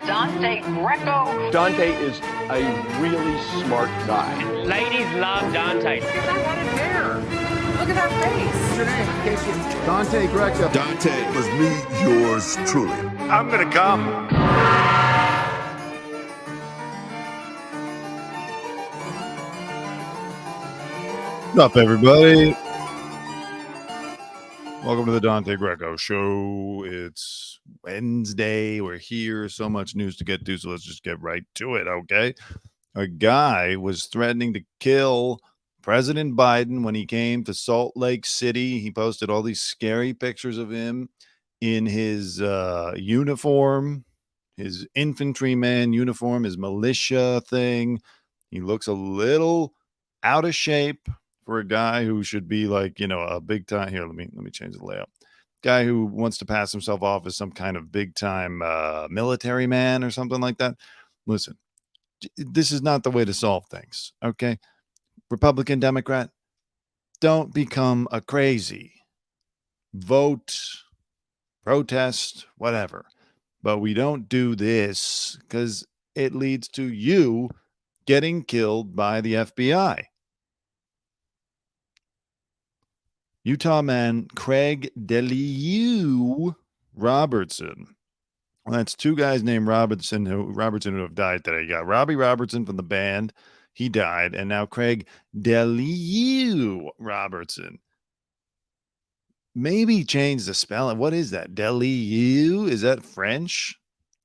Dante Greco. Dante is a really smart guy. Ladies love Dante. Look at that head of hair. Look at that face. What's your name? In case you... Dante Greco. Dante was me, yours truly. I'm gonna come. What's up, everybody? Welcome to the Dante Greco Show. It's Wednesday. We're here. So much news to get to, so let's just get right to it, okay? A guy was threatening to kill President Biden when he came to Salt Lake City. He posted all these scary pictures of him in his uniform, his infantryman uniform, his militia thing. He looks a little out of shape for a guy who should be like, you know, a big time. Here, let me change the layout. Guy who wants to pass himself off as some kind of big time military man or something like that. Listen, this is not the way to solve things. Okay. Republican, Democrat, don't become a crazy. Vote, protest, whatever. But we don't do this because it leads to you getting killed by the FBI. Utah man Craig Deliu Robertson. Well, that's two guys named Robertson who have died today. You got Robbie Robertson from the band. He died. And now Craig Deliu Robertson. Maybe change the spelling. What is that? Deliu? Is that French?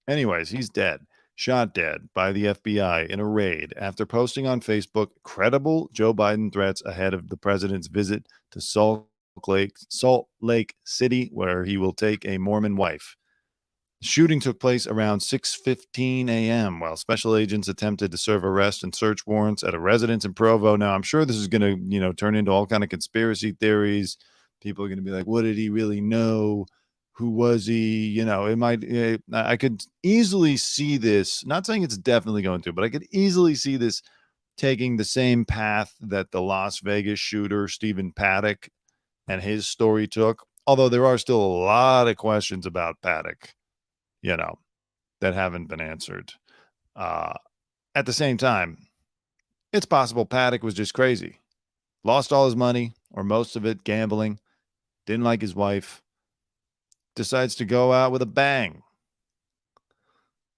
Anyways, he's dead. Shot dead by the FBI in a raid after posting on Facebook credible Joe Biden threats ahead of the president's visit to Salt Lake City, where he will take a Mormon wife. The shooting took place around 6:15 a.m. while special agents attempted to serve arrest and search warrants at a residence in Provo. Now, I'm sure this is going to, turn into all kind of conspiracy theories. People are going to be like, what did he really know? Who was he? I could easily see this, not saying it's definitely going to, but I could easily see this taking the same path that the Las Vegas shooter, Stephen Paddock, and his story took. Although there are still a lot of questions about Paddock, that haven't been answered. At the same time, it's possible Paddock was just crazy. Lost all his money, or most of it, gambling. Didn't like his wife. Decides to go out with a bang.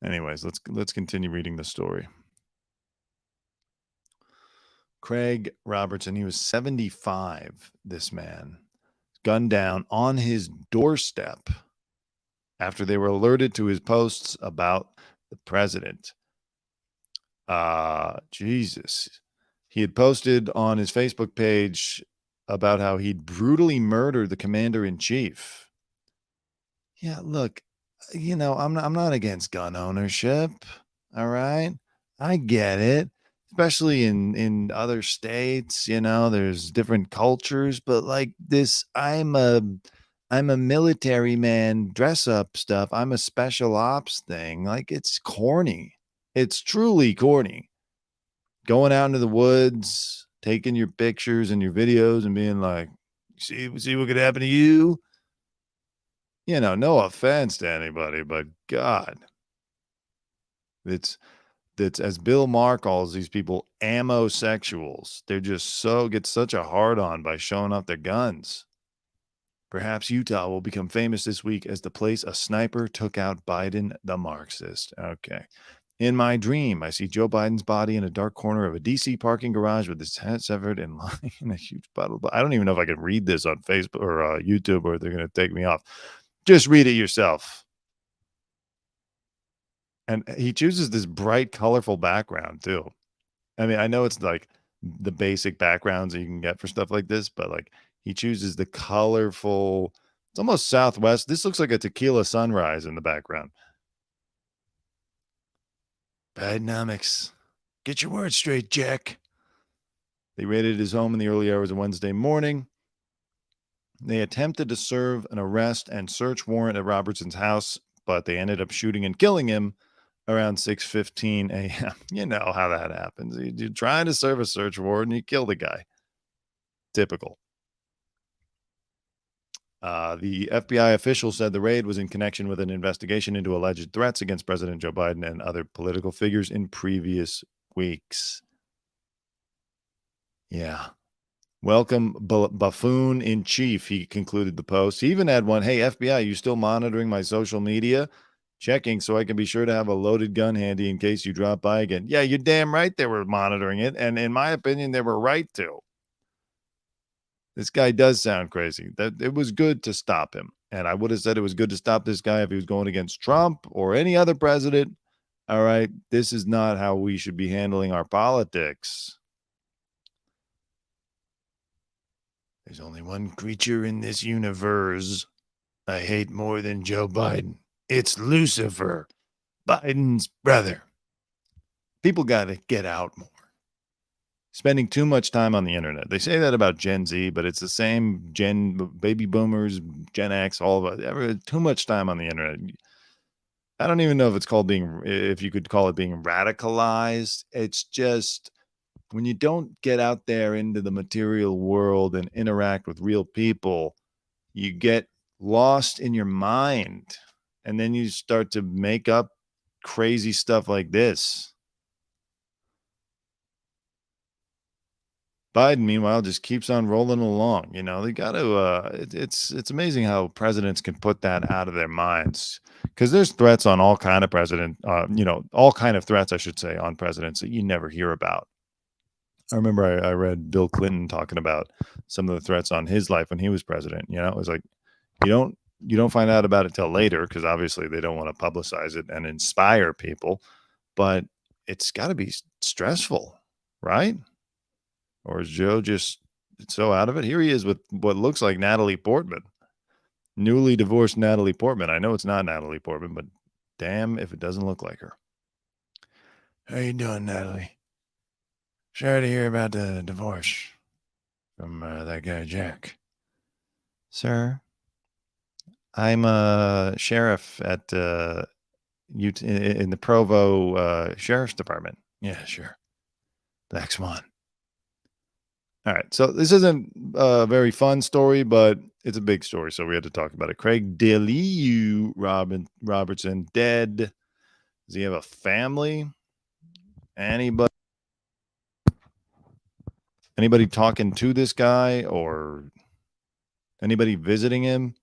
Anyways, let's continue reading the story. Craig Robertson, he was 75, this man, gunned down on his doorstep after they were alerted to his posts about the president. Jesus. He had posted on his Facebook page about how he'd brutally murdered the commander-in-chief. Yeah, look, I'm not against gun ownership. All right. I get it. Especially in other states, there's different cultures, but like this, I'm a military man dress up stuff. I'm a special ops thing. Like, it's corny. It's truly corny. Going out into the woods, taking your pictures and your videos and being like, see what could happen to you. No offense to anybody, but God, it's as Bill Maher calls these people, ammo-sexuals. They're just get such a hard-on by showing off their guns. Perhaps Utah will become famous this week as the place a sniper took out Biden, the Marxist. Okay. In my dream, I see Joe Biden's body in a dark corner of a D.C. parking garage with his head severed and lying in a huge puddle. But I don't even know if I can read this on Facebook or YouTube, or they're going to take me off. Just read it yourself. And he chooses this bright, colorful background, too. I mean, I know it's like the basic backgrounds that you can get for stuff like this, but like he chooses the colorful, it's almost Southwest. This looks like a tequila sunrise in the background. Bidenomics. Get your words straight, Jack. They raided his home in the early hours of Wednesday morning. They attempted to serve an arrest and search warrant at Robertson's house, but they ended up shooting and killing him around 6:15 a.m. You know how that happens. You're trying to serve a search warrant and you kill the guy. Typical. The FBI official said the raid was in connection with an investigation into alleged threats against President Joe Biden and other political figures in previous weeks. Yeah. Welcome, buffoon in chief, he concluded the post. He even had one, hey, FBI, you still monitoring my social media? Checking so I can be sure to have a loaded gun handy in case you drop by again. Yeah, you're damn right they were monitoring it. And in my opinion, they were right to. This guy does sound crazy. That it was good to stop him. And I would have said it was good to stop this guy if he was going against Trump or any other president. All right, this is not how we should be handling our politics. There's only one creature in this universe I hate more than Joe Biden. It's Lucifer, Biden's brother. People got to get out more. Spending too much time on the internet. They say that about Gen Z, but it's the same baby boomers, Gen X, all of it. Too much time on the internet. I don't even know if it's called if you could call it being radicalized. It's just when you don't get out there into the material world and interact with real people, you get lost in your mind. And then you start to make up crazy stuff like this. Biden, meanwhile, just keeps on rolling along. You know, they got to, it's amazing how presidents can put that out of their minds, because there's threats on all kind of all kind of threats, I should say, on presidents that you never hear about. I remember I read Bill Clinton talking about some of the threats on his life when he was president. You know, it was like, you don't find out about it till later, because obviously they don't want to publicize it and inspire people, but it's got to be stressful, right? Or is Joe just so out of it? Here he is with what looks like Natalie Portman, newly divorced Natalie Portman. I know it's not Natalie Portman, but damn if it doesn't look like her. How you doing, Natalie? Sorry to hear about the divorce from that guy, Jack. Sir, I'm a sheriff at in the Provo Sheriff's Department. Yeah, sure. Black Swan. All right, so this isn't a very fun story, but it's a big story, so we had to talk about it. Craig DeLeo Robertson dead. Does he have a family? Anybody talking to this guy or anybody visiting him?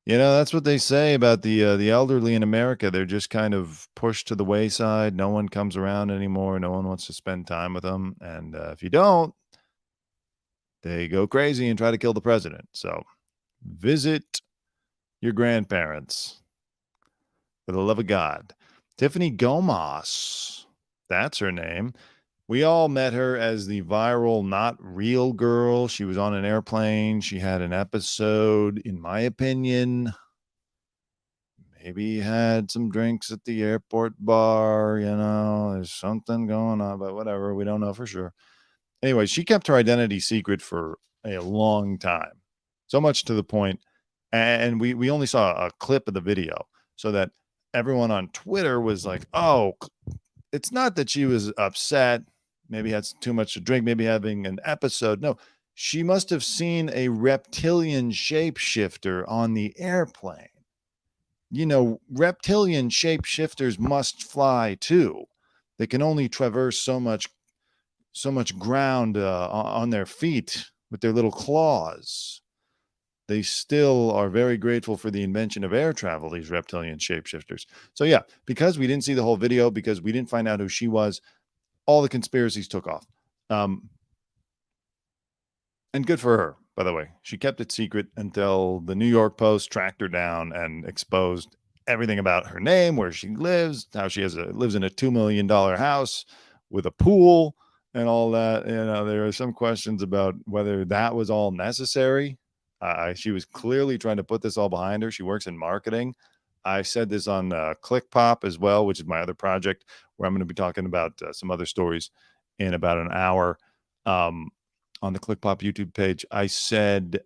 You know, that's what they say about the elderly in America. They're just kind of pushed to the wayside. No one comes around anymore. No one wants to spend time with them. And if you don't, they go crazy and try to kill the president. So visit your grandparents for the love of God. Tiffany Gomas, that's her name. We all met her as the viral Not Real girl. She was on an airplane. She had an episode, in my opinion. Maybe had some drinks at the airport bar. You know, there's something going on, but whatever. We don't know for sure. Anyway, she kept her identity secret for a long time. So much to the point, and we only saw a clip of the video, so that everyone on Twitter was like, oh, it's not that she was upset, maybe had too much to drink, maybe having an episode. No, she must have seen a reptilian shapeshifter on the airplane. You know, reptilian shapeshifters must fly too. They can only traverse so much ground on their feet with their little claws. They still are very grateful for the invention of air travel, these reptilian shapeshifters. So yeah, because we didn't see the whole video, because we didn't find out who she was, all the conspiracies took off. And good for her, by the way. She kept it secret until the New York Post tracked her down and exposed everything about her name, where she lives, how she lives in a $2 million house with a pool and all that. You know, there are some questions about whether that was all necessary. She was clearly trying to put this all behind her. She works in marketing. I said this on Click Pop as well, which is my other project, where I'm going to be talking about some other stories in about an hour. On the Click Pop YouTube page, I said,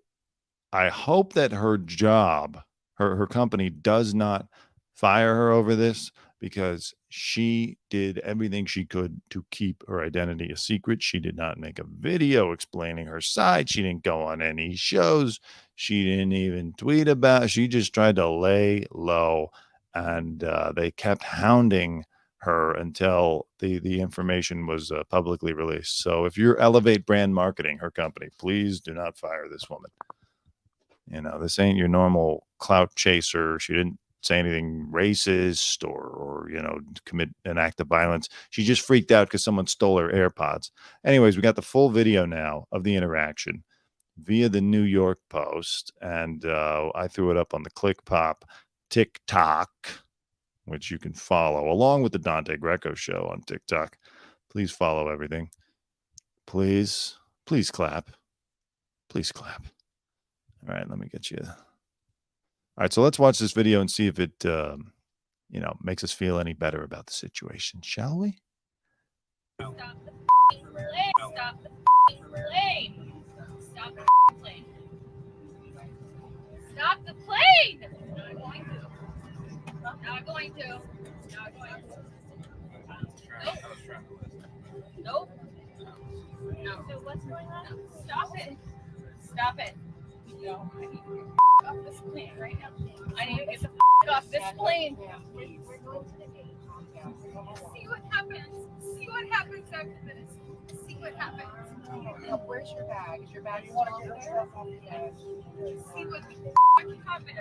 I hope that her job, her company does not fire her over this, because she did everything she could to keep her identity a secret. She did not make a video explaining her side. She didn't go on any shows. She didn't even tweet about it. She just tried to lay low, and they kept hounding her until the information was publicly released. So if you're Elevate Brand Marketing, her company, please do not fire this woman. This ain't your normal clout chaser. She didn't say anything racist or commit an act of violence. She just freaked out because someone stole her AirPods. Anyways, we got the full video now of the interaction via the New York Post, and I threw it up on the Click Pop TikTok, which you can follow along with the Dante Greco show on TikTok. Please follow everything. Please clap. Please clap. All right, let me get you. All right, so let's watch this video and see if it, makes us feel any better about the situation, shall we? Stop the plane. Stop the plane. Stop the plane. Stop the plane. Not going to. Not going to. Not going to. Nope. No. So what's going on? No. Stop it. Stop it. No. I need to get off this plane right now. I need to get the off this plane. We're going to the gate. See what happens. See what happens after this. See what happens. Where's your bag? Is your bag still over there? Yes. See what happens.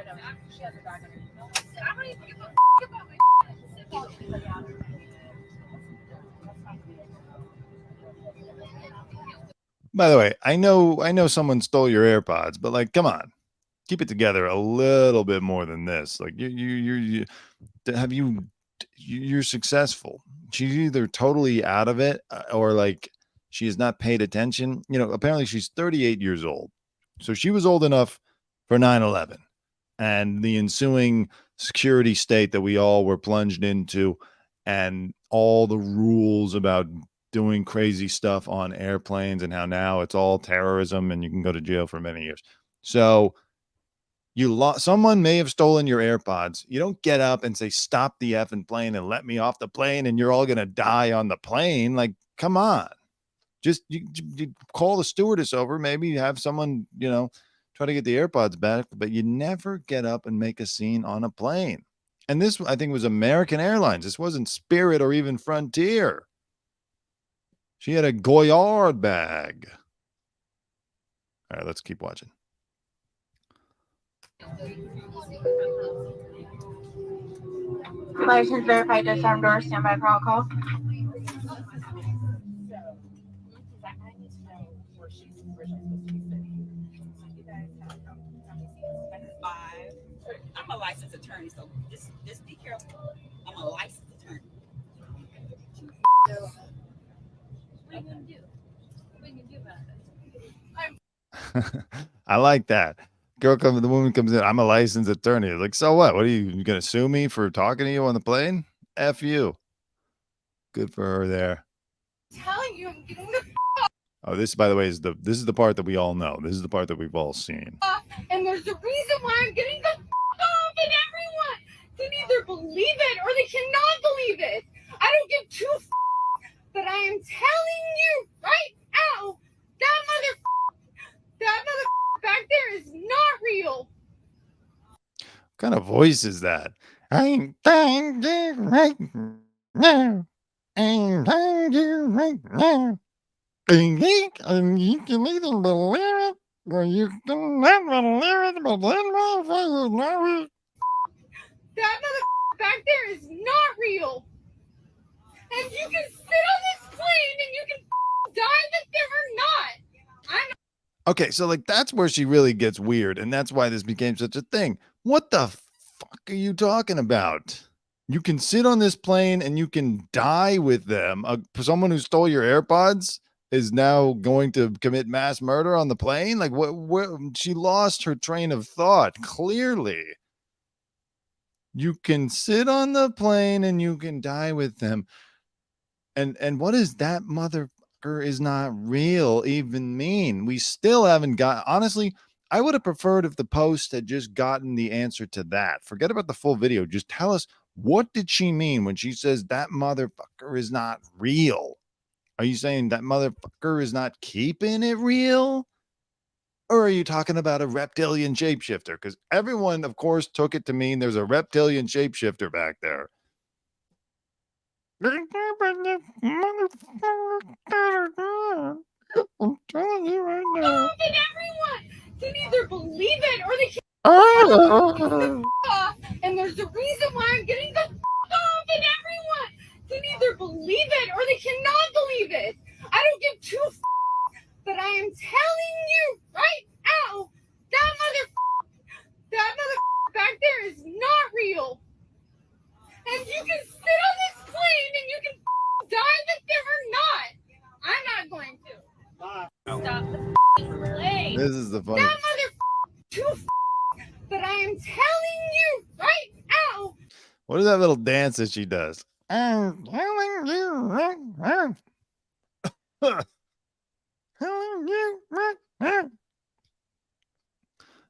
She has a bag under I don't even give a about my By the way, I know someone stole your AirPods, but like, come on, keep it together a little bit more than this. Like, you're successful. She's either totally out of it or like she has not paid attention. Apparently she's 38 years old. So she was old enough for 9/11 and the ensuing security state that we all were plunged into, and all the rules about doing crazy stuff on airplanes and how now it's all terrorism and you can go to jail for many years. So someone may have stolen your AirPods. You don't get up and say, stop the effing plane and let me off the plane and you're all going to die on the plane. Like, come on. Just you call the stewardess over, maybe have someone, try to get the AirPods back, but you never get up and make a scene on a plane. And this, I think, was American Airlines. This wasn't Spirit or even Frontier. She had a Goyard bag. All right, let's keep watching. License verified, disarmed door, standby for all call. I'm a licensed attorney, so just be careful. I'm a licensed attorney. What are you going to do? What are you going to do about it? I like that. The woman comes in, I'm a licensed attorney. Like, so what? What are you going to sue me for talking to you on the plane? F you. Good for her there. I'm telling you, I'm getting the Oh, this, by the way, this is the part that we all know. This is the part that we've all seen. and there's a reason why I'm getting the off, and everyone can either believe it or they cannot believe it. I don't give two but I am telling you right now, that mother back there is not real. What kind of voice is that? I'm telling you right now. I'm telling you right now. And you can either believe it or you cannot believe it, but then motherfucker know it. That mother back there is not real. And you can sit on this plane and you can die that there or not. Okay, so like that's where she really gets weird, and that's why this became such a thing. What the fuck are you talking about? You can sit on this plane and you can die with them. Someone who stole your AirPods is now going to commit mass murder on the plane? Like, what she lost her train of thought, clearly. You can sit on the plane and you can die with them. And what does that motherfucker is not real even mean? We still haven't got, honestly, I would have preferred if the Post had just gotten the answer to that. Forget about the full video. Just tell us, What did she mean when she says that motherfucker is not real? Are you saying that motherfucker is not keeping it real? Or are you talking about a reptilian shapeshifter? Because everyone, of course, took it to mean there's a reptilian shapeshifter back there. I'm telling you right now. And everyone can either believe it or they can off. And there's a reason why I'm getting the off. And everyone can either believe it or they cannot believe it. I don't give two but I am telling you right now, that mother back there is not real. And you can sit on this plane and you can die with them or not. I'm not going to. Stop the plane. This is the funny. That mother but I am telling you right now. What is that little dance that she does? I'm telling you right now.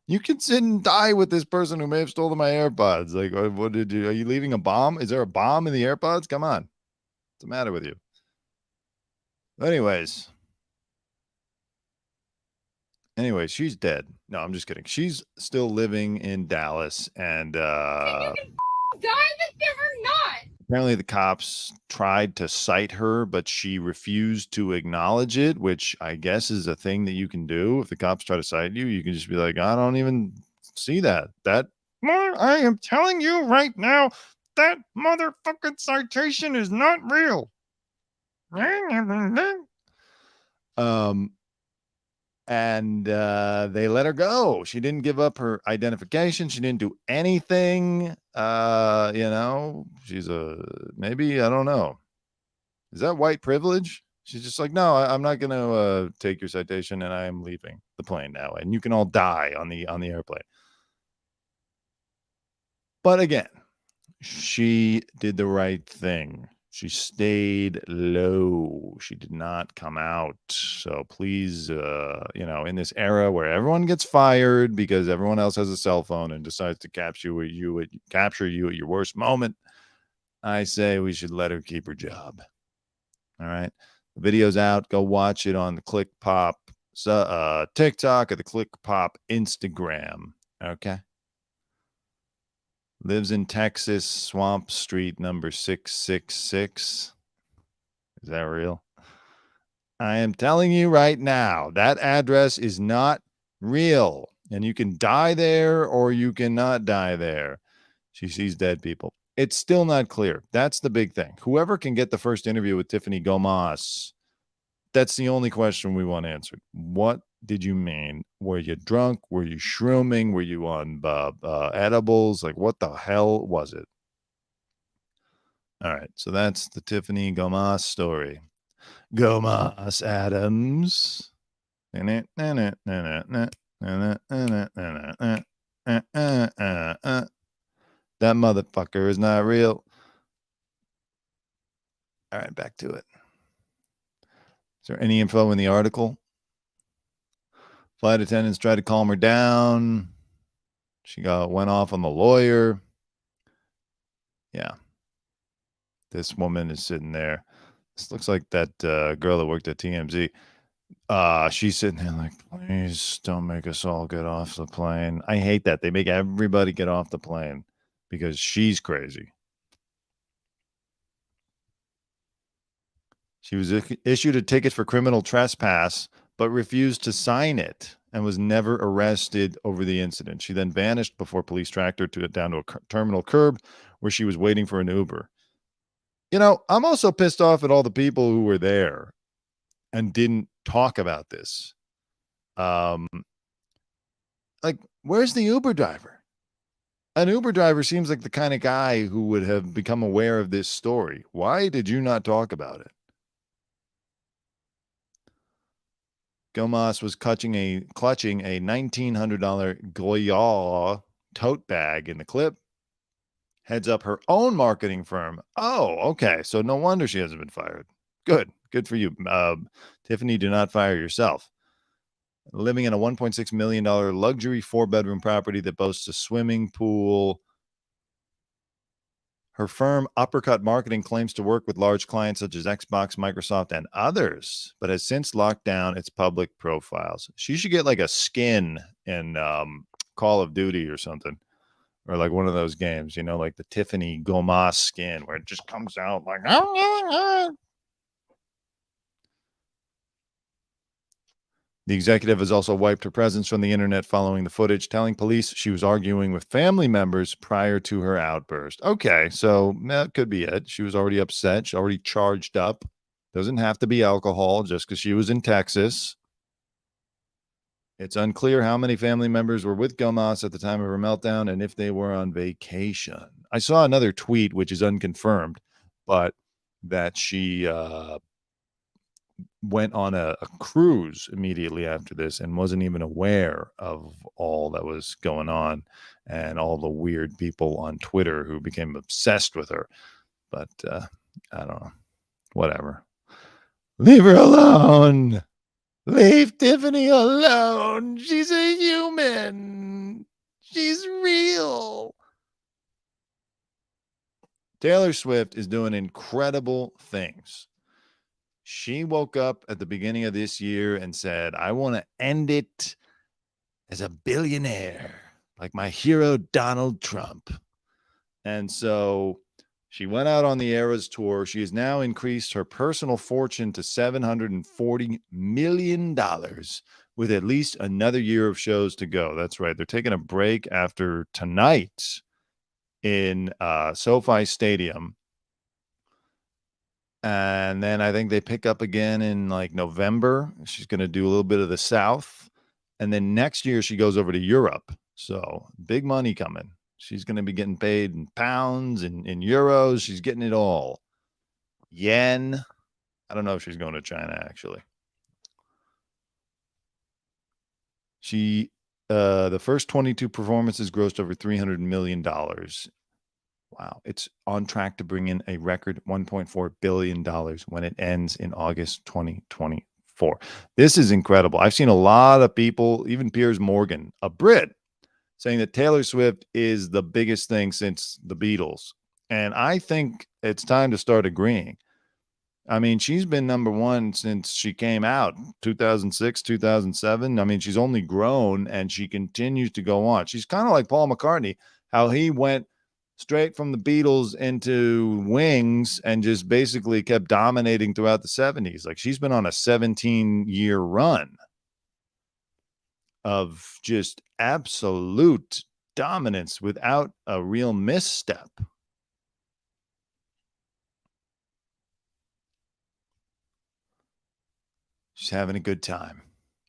You can sit and die with this person who may have stolen my AirPods. Like, what did you? Are you leaving a bomb? Is there a bomb in the AirPods? Come on, what's the matter with you? Anyways, she's dead. No, I'm just kidding. She's still living in Dallas, and You can die with them or not. apparently the cops tried to cite her, but she refused to acknowledge it, which I guess is a thing that you can do. If the cops try to cite you, you can just be like, I don't even see that. I am telling you right now, that motherfucking citation is not real. And they let her go. She didn't give up her identification. She didn't do anything. She's maybe, I don't know. Is that white privilege? She's just like, no, I'm not going to take your citation, and I am leaving the plane now. And you can all die on the airplane. But again, she did the right thing. She stayed low. She did not come out. So please, in this era where everyone gets fired because everyone else has a cell phone and decides to capture you at your worst moment, I say we should let her keep her job. All right. The video's out. Go watch it on the Click Pop TikTok or the Click Pop Instagram. Okay. Lives in Texas, Swamp Street, number 666. Is that real? I am telling you right now, that address is not real. And you can die there or you cannot die there. She sees dead people. It's still not clear. That's the big thing. Whoever can get the first interview with Tiffany Gomas, that's the only question we want answered. What did you mean? Were you drunk? Were you shrooming? Were you on edibles? Like, what the hell was it? All right, so that's the Tiffany Gomas story. Gomas Adams. That motherfucker is not real. All right, back to it. Is there any info in the article? Flight attendants tried to calm her down. She went off on the lawyer. Yeah. This woman is sitting there. This looks like that girl that worked at TMZ. She's sitting there like, please don't make us all get off the plane. I hate that. They make everybody get off the plane because she's crazy. She was issued a ticket for criminal trespass, but refused to sign it and was never arrested over the incident. She then vanished before police tracked her down to a terminal curb where she was waiting for an Uber. I'm also pissed off at all the people who were there and didn't talk about this. Like, where's the Uber driver? An Uber driver seems like the kind of guy who would have become aware of this story. Why did you not talk about it? Gomas was clutching a $1,900 Goya tote bag in the clip. Heads up her own marketing firm. Oh, okay. So no wonder she hasn't been fired. Good for you. Tiffany, do not fire yourself. Living in a $1.6 million luxury 4-bedroom property that boasts a swimming pool. Her firm, Uppercut Marketing, claims to work with large clients such as Xbox, Microsoft, and others, but has since locked down its public profiles. She should get like a skin in Call of Duty or something, or like one of those games, you know, like the Tiffany Gomas skin where it just comes out like. The executive has also wiped her presence from the internet following the footage, telling police she was arguing with family members prior to her outburst. Okay, so that could be it. She was already upset. She already charged up. Doesn't have to be alcohol just because she was in Texas. It's unclear how many family members were with Gomas at the time of her meltdown and if they were on vacation. I saw another tweet, which is unconfirmed, but that she went on a cruise immediately after this and wasn't even aware of all that was going on and all the weird people on Twitter who became obsessed with her. But I don't know. Whatever. Leave her alone. Leave Tiffany alone. She's a human. She's real. Taylor Swift is doing incredible things. She woke up at the beginning of this year and said, I want to end it as a billionaire, like my hero, Donald Trump. And so she went out on the Eras tour. She has now increased her personal fortune to $740 million with at least another year of shows to go. That's right. They're taking a break after tonight in SoFi Stadium. And then I think they pick up again in like November. She's going to do a little bit of the South. And then next year she goes over to Europe. So big money coming. She's going to be getting paid in pounds and in euros. She's getting it all. Yen. I don't know if she's going to China, actually. She, the first 22 performances grossed over $300 million. Wow. It's on track to bring in a record $1.4 billion when it ends in August 2024. This is incredible. I've seen a lot of people, even Piers Morgan, a Brit, saying that Taylor Swift is the biggest thing since the Beatles. And I think it's time to start agreeing. I mean, she's been number one since she came out, 2006, 2007. I mean, she's only grown and she continues to go on. She's kind of like Paul McCartney, how he went straight from the Beatles into Wings and just basically kept dominating throughout the 70s. Like she's been on a 17-year run of just absolute dominance without a real misstep. She's having a good time.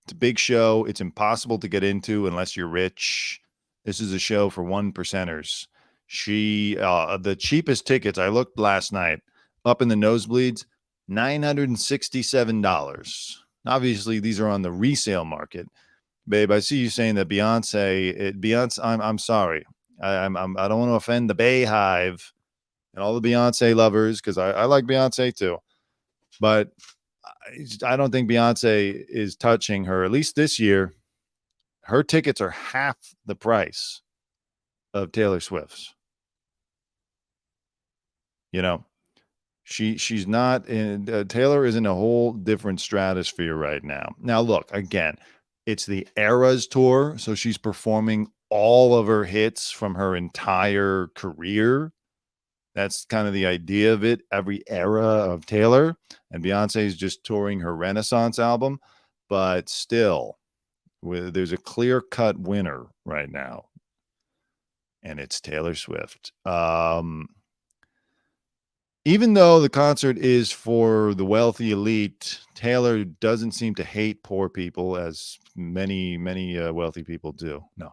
It's a big show. It's impossible to get into unless you're rich. This is a show for one percenters. She, the cheapest tickets, I looked last night, up in the nosebleeds, $967. Obviously, these are on the resale market. Babe, I see you saying that Beyonce, I'm sorry. I don't want to offend the Bay Hive and all the Beyonce lovers, because I like Beyonce too. But I don't think Beyonce is touching her, at least this year. Her tickets are half the price of Taylor Swift's. You know, she's not in Taylor is in a whole different stratosphere right now. Now, look, again, it's the Eras tour. So she's performing all of her hits from her entire career. That's kind of the idea of it. Every era of Taylor, and Beyonce is just touring her Renaissance album, but still there's a clear-cut winner right now. And it's Taylor Swift. Even though the concert is for the wealthy elite, Taylor doesn't seem to hate poor people as many wealthy people do. No,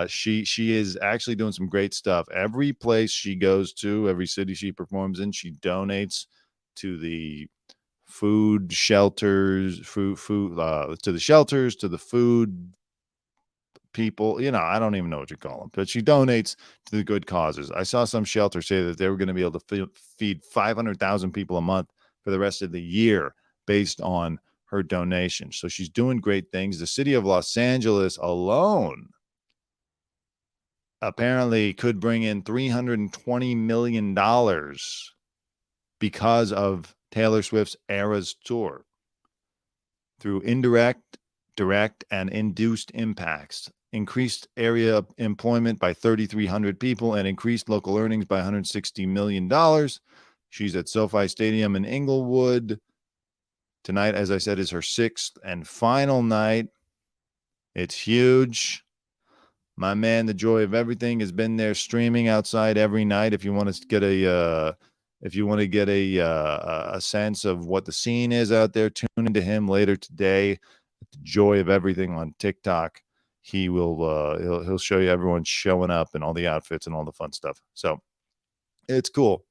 she is actually doing some great stuff. Every place she goes to, every city she performs in, she donates to the food shelters, to the shelters, to the food people. You know, I don't even know what you call them, but she donates to the good causes. I saw some shelter say that they were going to be able to feed 500,000 people a month for the rest of the year based on her donation. So she's doing great things. The city of Los Angeles alone apparently could bring in $320 million because of Taylor Swift's Eras tour through indirect, direct, and induced impacts, increased area employment by 3,300 people, and increased local earnings by $160 million. She's at SoFi Stadium in Inglewood. Tonight, as I said, is her 6th and final night. It's huge. My man, The Joy of Everything, has been there streaming outside every night. If you want to get a sense of what the scene is out there, tune into him later today at The Joy of Everything on TikTok. He will he'll show you everyone showing up and all the outfits and all the fun stuff. So it's cool.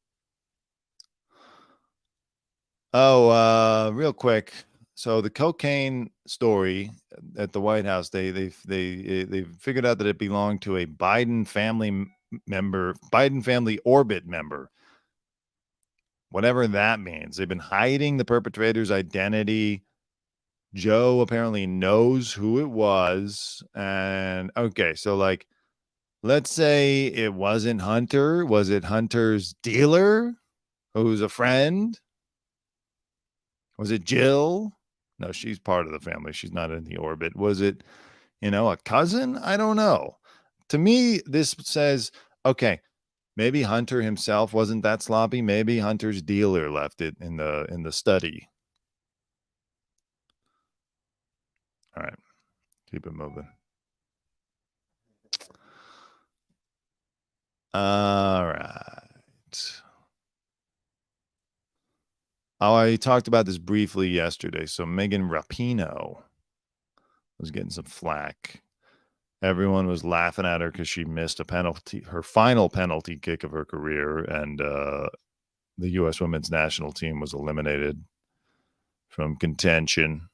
Oh, real quick. So the cocaine story at the White House, they figured out that it belonged to a Biden family orbit member. Whatever that means. They've been hiding the perpetrator's identity. Joe apparently knows who it was. And okay, so like, let's say it wasn't Hunter. Was it Hunter's dealer who's a friend? Was it Jill? No, she's part of the family. She's not in the orbit. Was it, a cousin? I don't know. To me, this says, okay, maybe Hunter himself wasn't that sloppy. Maybe Hunter's dealer left it in the study. All right, keep it moving. All right. Oh, I talked about this briefly yesterday. So Megan Rapinoe was getting some flack. Everyone was laughing at her because she missed a penalty, her final penalty kick of her career, and the U.S. women's national team was eliminated from contention.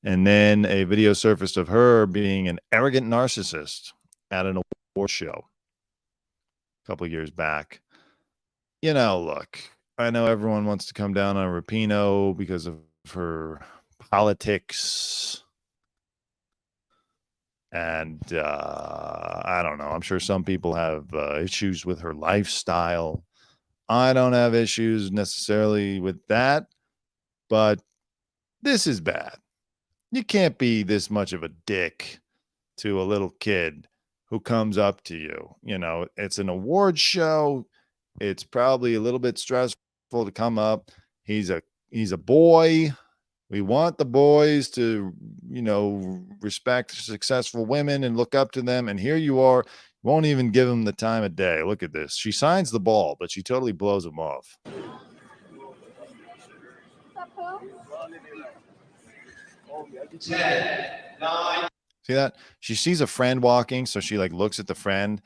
And then a video surfaced of her being an arrogant narcissist at an award show a couple years back. Look, I know everyone wants to come down on Rapinoe because of her politics. And I don't know. I'm sure some people have issues with her lifestyle. I don't have issues necessarily with that. But this is bad. You can't be this much of a dick to a little kid who comes up to you. It's an award show. It's probably a little bit stressful to come up. He's a boy. We want the boys to, respect successful women and look up to them. And here you are. Won't even give him the time of day. Look at this. She signs the ball, but she totally blows him off. See that? She sees a friend walking, so she looks at the friend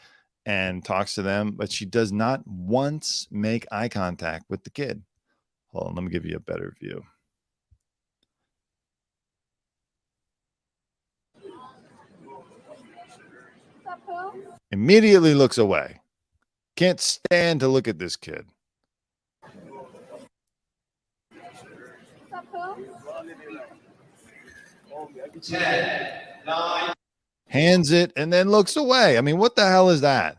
and talks to them, but she does not once make eye contact with the kid. Hold on, let me give you a better view. Immediately looks away. Can't stand to look at this kid. Hands it and then looks away. I mean, what the hell is that?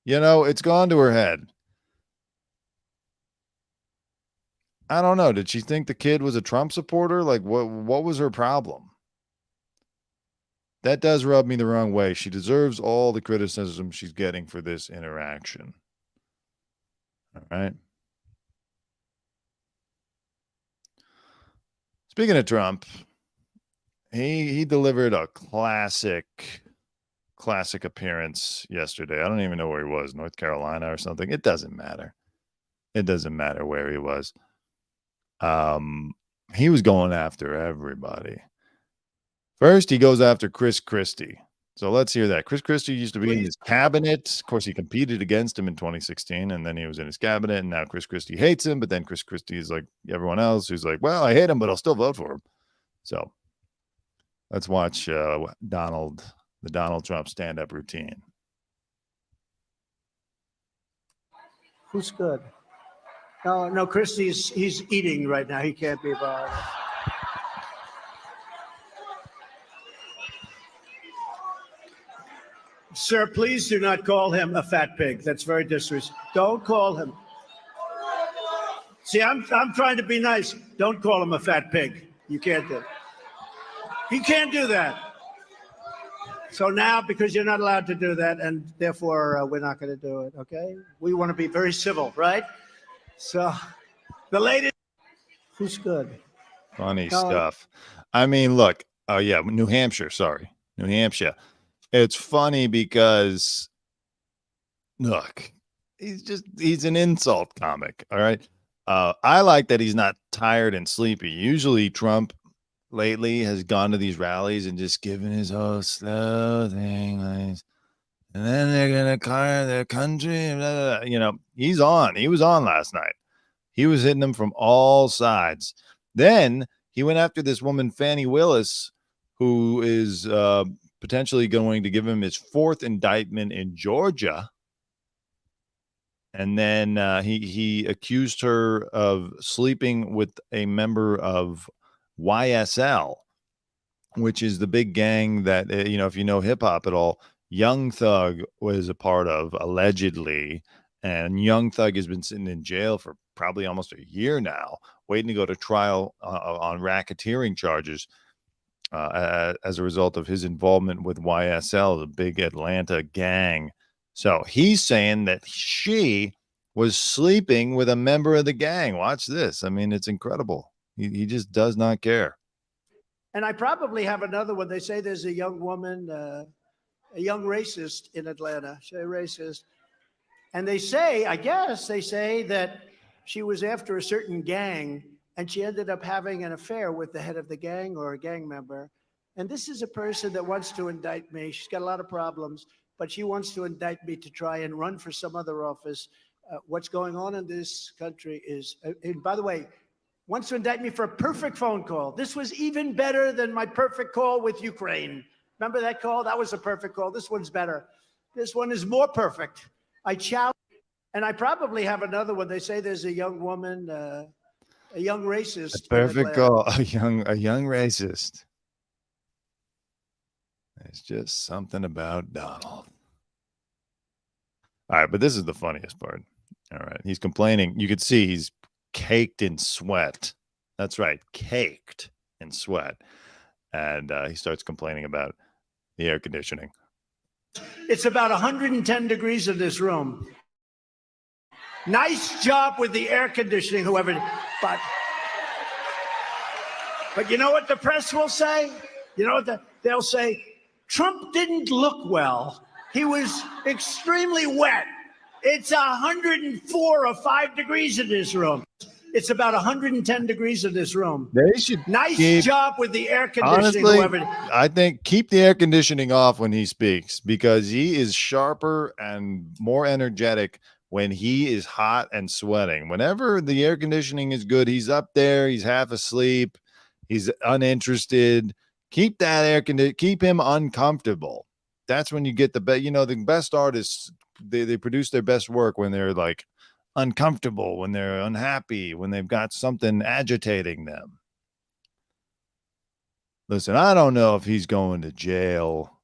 It's gone to her head. I don't know. Did she think the kid was a Trump supporter? What was her problem? That does rub me the wrong way. She deserves all the criticism she's getting for this interaction. All right. Speaking of Trump, he delivered a classic appearance yesterday. I don't even know where he was, North Carolina or something. It doesn't matter. It doesn't matter where he was. He was going after everybody. First, he goes after Chris Christie. So let's hear that. Chris Christie used to be in his cabinet. Of course, he competed against him in 2016, and then he was in his cabinet, and now Chris Christie hates him, but then Chris Christie is like everyone else who's like, well, I hate him, but I'll still vote for him. So let's watch the Donald Trump stand-up routine. Who's good? No, Christie's he's eating right now. He can't be bothered. Sir, please do not call him a fat pig. That's very disrespectful. Don't call him. See, I'm trying to be nice. Don't call him a fat pig. You can't do it. He can't do that. So now, because you're not allowed to do that, and therefore we're not going to do it, okay? We want to be very civil, right? So the latest, who's good? Funny stuff. I mean, look. Oh, yeah. New Hampshire. Sorry. New Hampshire. It's funny because, look, he's an insult comic. All right. I like that he's not tired and sleepy. Usually Trump lately has gone to these rallies and just given his whole slow thing. And then they're going to car their country. Blah, blah, blah. You know, he's on. He was on last night. He was hitting them from all sides. Then he went after this woman, Fani Willis, who is potentially going to give him his fourth indictment in Georgia. And then he accused her of sleeping with a member of YSL, which is the big gang that, you know, if you know hip hop at all, Young Thug was a part of, allegedly. And Young Thug has been sitting in jail for probably almost a year now, waiting to go to trial on racketeering charges as a result of his involvement with YSL, the big Atlanta gang. So he's saying that she was sleeping with a member of the gang. Watch this. I mean, it's incredible. He just does not care. And I probably have another one. They say there's a young woman, a young racist in Atlanta. She's a racist. And they say, I guess they say that she was after a certain gang and she ended up having an affair with the head of the gang or a gang member. And this is a person that wants to indict me. She's got a lot of problems, but she wants to indict me to try and run for some other office. What's going on in this country is, and by the way, wants to indict me for a perfect phone call. This was even better than my perfect call with Ukraine. Remember that call? That was a perfect call. This one's better. This one is more perfect. I challenge, and I probably have another one. They say there's a young woman, a young racist. A perfect call. A young racist. It's just something about Donald. All right, but this is the funniest part. All right, he's complaining. You could see he's caked in sweat. That's right, caked in sweat. And he starts complaining about the air conditioning. It's about 110 degrees in this room. Nice job with the air conditioning, whoever. But you know what the press will say? You know what they'll say? Trump didn't look well. He was extremely wet. It's 104 or 5 degrees in this room. It's about 110 degrees in this room. They should nice job with the air conditioning. Honestly, I think keep the air conditioning off when he speaks, because he is sharper and more energetic when he is hot and sweating. Whenever the air conditioning is good, he's up there, he's half asleep, he's uninterested. Keep that air conditioning, keep him uncomfortable. That's when you get the best. You know, the best artists, they produce their best work when they're like uncomfortable, when they're unhappy, when they've got something agitating them. Listen, I don't know if he's going to jail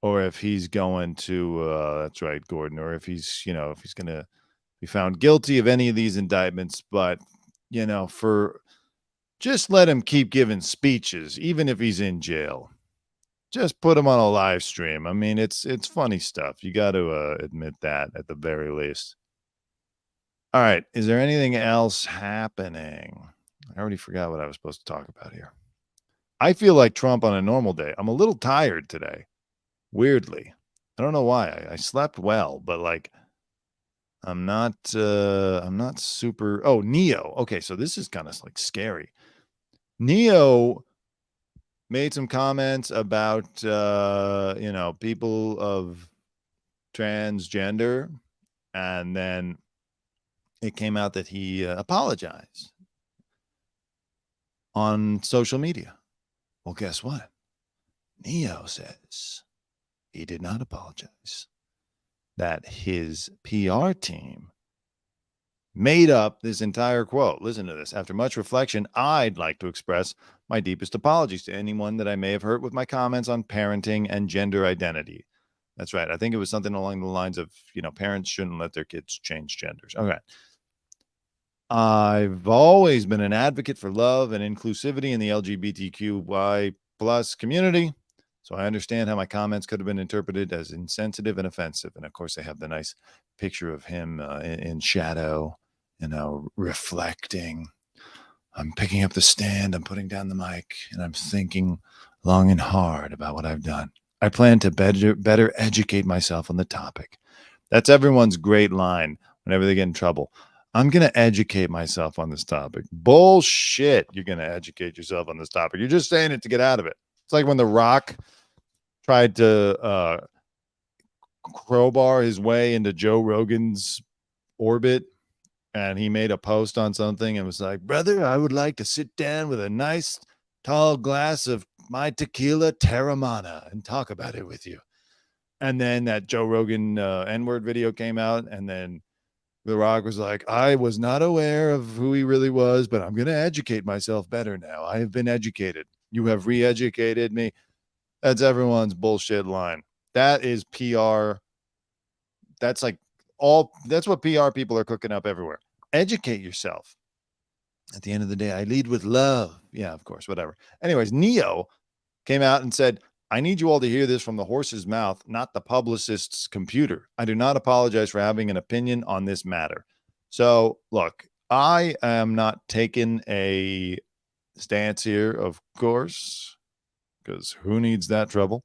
or if he's going to, that's right, Gordon, or if he's, you know, if he's going to be found guilty of any of these indictments, but, you know, just let him keep giving speeches, even if he's in jail. Just put him on a live stream. I mean, it's funny stuff. You got to admit that at the very least. All right. Is there anything else happening? I already forgot what I was supposed to talk about here. I feel like Trump on a normal day. I'm a little tired today. Weirdly. I don't know why. I slept well, but like I'm not super. Oh, Neo. Okay, so this is kind of like scary. Neo made some comments about you know, people of transgender, and then it came out that he apologized on social media. Well, guess what? Neo says he did not apologize. That his PR team made up this entire quote. Listen to this. After much reflection, I'd like to express my deepest apologies to anyone that I may have hurt with my comments on parenting and gender identity. That's right. I think it was something along the lines of, parents shouldn't let their kids change genders. Okay. I've always been an advocate for love and inclusivity in the LGBTQI plus community. So I understand how my comments could have been interpreted as insensitive and offensive. And of course, they have the nice picture of him in shadow, reflecting. I'm picking up the stand, I'm putting down the mic, and I'm thinking long and hard about what I've done. I plan to better educate myself on the topic. That's everyone's great line whenever they get in trouble. I'm going to educate myself on this topic. Bullshit. You're going to educate yourself on this topic. You're just saying it to get out of it. It's like when The Rock tried to crowbar his way into Joe Rogan's orbit, and he made a post on something and was like, brother, I would like to sit down with a nice tall glass of my tequila Terramana and talk about it with you. And then that Joe Rogan N-word video came out, and then The Rock was like, I was not aware of who he really was, but I'm going to educate myself better now. I have been educated. You have re-educated me. That's everyone's bullshit line. That is PR. That's what PR people are cooking up everywhere. Educate yourself. At the end of the day, I lead with love. Yeah, of course, whatever. Anyways, Neo came out and said, I need you all to hear this from the horse's mouth, not the publicist's computer. I do not apologize for having an opinion on this matter. So, look, I am not taking a stance here, of course, because who needs that trouble?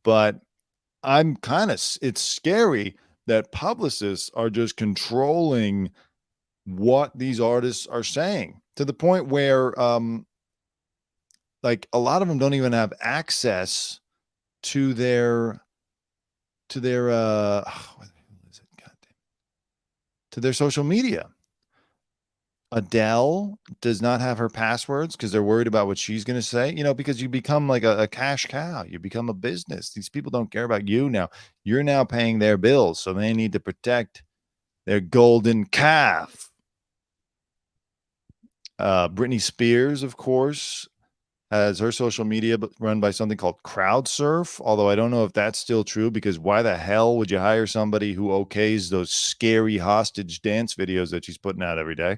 But it's scary that publicists are just controlling what these artists are saying to the point where, a lot of them don't even have access to their social media. Adele does not have her passwords because they're worried about what she's going to say, because you become like a cash cow. You become a business. These people don't care about you now. You're now paying their bills, so they need to protect their golden calf. Britney Spears, of course, has her social media run by something called CrowdSurf, although I don't know if that's still true, because why the hell would you hire somebody who okays those scary hostage dance videos that she's putting out every day?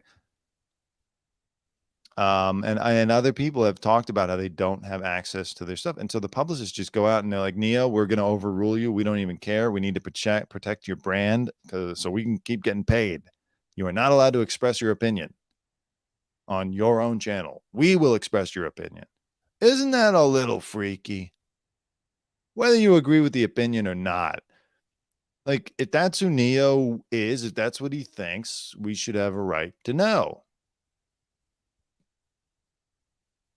And other people have talked about how they don't have access to their stuff. And so the publicists just go out and they're like, Neo, we're going to overrule you. We don't even care. We need to protect your brand so we can keep getting paid. You are not allowed to express your opinion on your own channel. We will express your opinion. Isn't that a little freaky? Whether you agree with the opinion or not, like, if that's who Neo is, if that's what he thinks, we should have a right to know.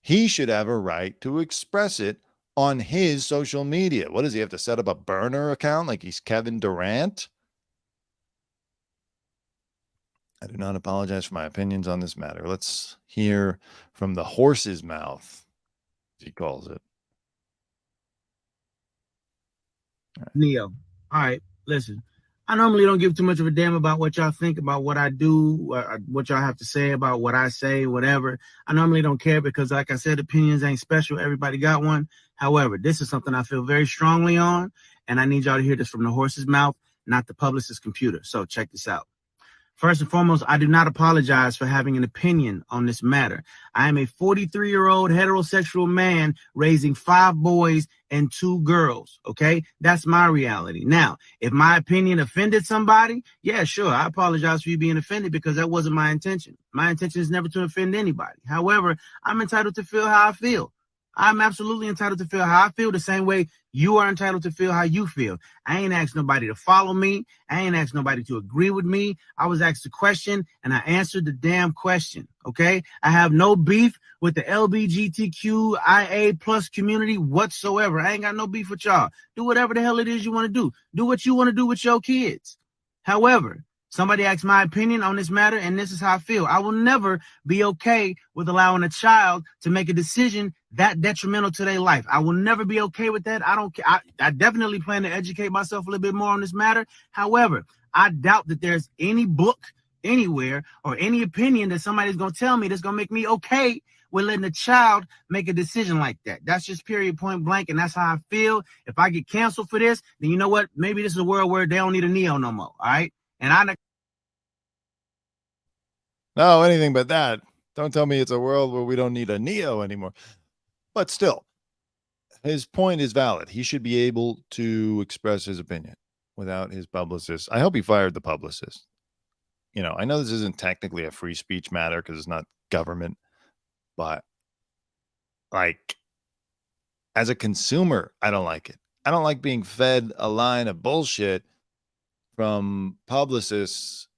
He should have a right to express it on his social media. What does he have to set up a burner account like he's Kevin Durant? I do not apologize for my opinions on this matter. Let's hear from the horse's mouth, as he calls it. Neo. All right, listen. I normally don't give too much of a damn about what y'all think about what I do, what y'all have to say about what I say, whatever. I normally don't care because, like I said, opinions ain't special. Everybody got one. However, this is something I feel very strongly on, and I need y'all to hear this from the horse's mouth, not the publicist's computer. So check this out. First and foremost, I do not apologize for having an opinion on this matter. I am a 43-year-old heterosexual man raising 5 boys and 2 girls, okay? That's my reality. Now, if my opinion offended somebody, yeah, sure, I apologize for you being offended because that wasn't my intention. My intention is never to offend anybody. However, I'm entitled to feel how I feel. I'm absolutely entitled to feel how I feel the same way you are entitled to feel how you feel. I ain't asked nobody to follow me. I ain't asked nobody to agree with me. I was asked a question and I answered the damn question, okay? I have no beef with the LGBTQIA plus community whatsoever. I ain't got no beef with y'all. Do whatever the hell it is you want to do. Do what you want to do with your kids. However, somebody asked my opinion on this matter, and this is how I feel. I will never be okay with allowing a child to make a decision that detrimental to their life. I will never be okay with that. I definitely plan to educate myself a little bit more on this matter. However, I doubt that there's any book anywhere or any opinion that somebody's going to tell me that's going to make me okay with letting a child make a decision like that. That's just period, point blank, and that's how I feel. If I get canceled for this, then you know what? Maybe this is a world where they don't need a Neo no more, all right? And No, anything but that. Don't tell me it's a world where we don't need a Neo anymore. But still, his point is valid. He should be able to express his opinion without his publicist. I hope he fired the publicist. You know, I know this isn't technically a free speech matter because it's not government, but like as a consumer, I don't like it. I don't like being fed a line of bullshit from publicists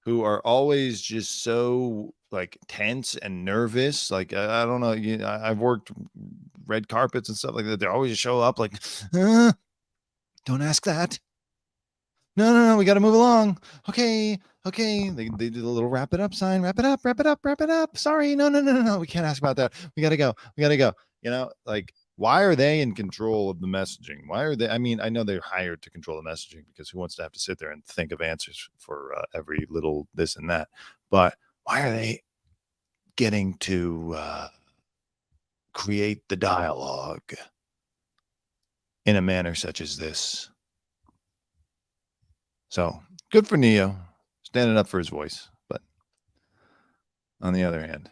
who are always just so like tense and nervous. Like, I don't know. I've worked red carpets and stuff like that. They always show up like, don't ask that. No, we got to move along. Okay. They did a little wrap it up sign. Wrap it up. Sorry. No. We can't ask about that. We got to go. You know, like, why are they in control of the messaging? Why are they? I mean, I know they're hired to control the messaging because who wants to have to sit there and think of answers for every little this and that? But why are they getting to create the dialogue in a manner such as this? So good for Neo standing up for his voice. But on the other hand,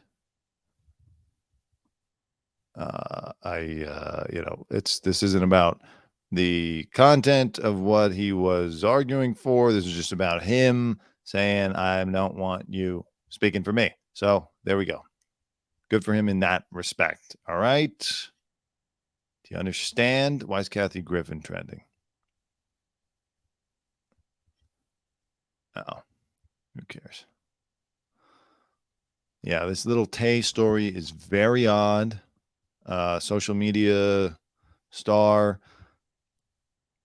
this isn't about the content of what he was arguing for. This is just about him saying, I don't want you speaking for me. So there we go. Good for him in that respect. All right. Do you understand? Why is Kathy Griffin trending? Oh, who cares? Yeah, this little Tay story is very odd. Social media star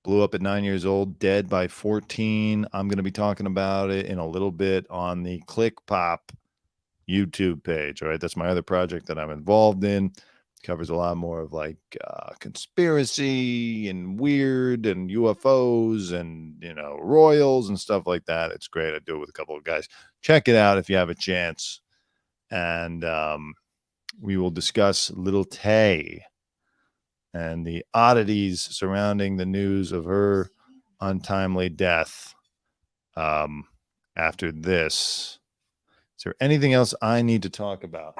blew up at 9 years old, dead by 14. I'm going to be talking about it in a little bit on the Click Pop YouTube page. All right, that's my other project that I'm involved in. Covers a lot more of like conspiracy and weird and UFOs and, you know, royals and stuff like that. It's great. I do it with a couple of guys. Check it out if you have a chance. And we will discuss Little Tay and the oddities surrounding the news of her untimely death after this. Is there anything else I need to talk about?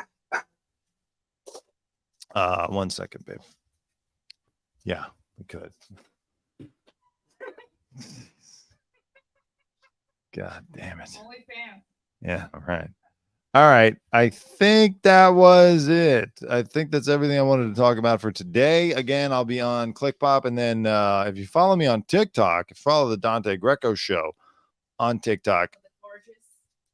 1 second, babe. Yeah, we could. God damn it. Yeah, all right. All right. I think that was it. I think that's everything I wanted to talk about for today. Again, I'll be on ClickPop. And then if you follow me on TikTok, if you follow the Dante Greco show on TikTok,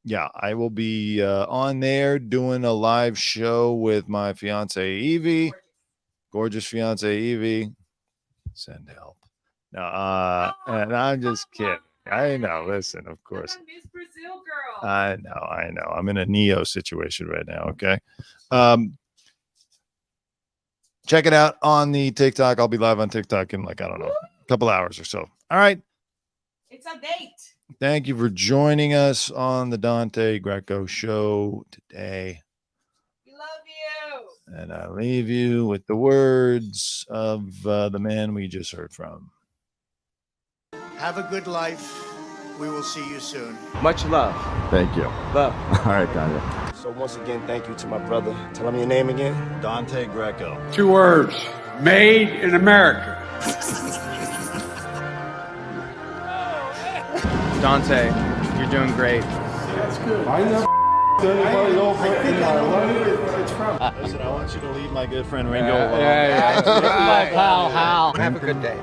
yeah, I will be on there doing a live show with my fiance, Evie. Gorgeous fiance, Evie. Send help. No, and I'm just kidding. I know. Listen, of course. Miss Brazil girl. I know. I'm in a Neo situation right now. Okay. Check it out on the TikTok. I'll be live on TikTok in like, I don't know, a couple hours or so. All right. It's a date. Thank you for joining us on the Dante Greco show today. We love you. And I leave you with the words of the man we just heard from. Have a good life. We will see you soon. Much love. Thank you. Love. All right, Daniel. So once again, thank you to my brother. Tell him your name again. Dante Greco. 2 words. Made in America. Dante, you're doing great. That's good. I never anybody over in my life. It's from. Listen, I want you to leave my good friend Ringo alone. Yeah. Hal. Have a good day.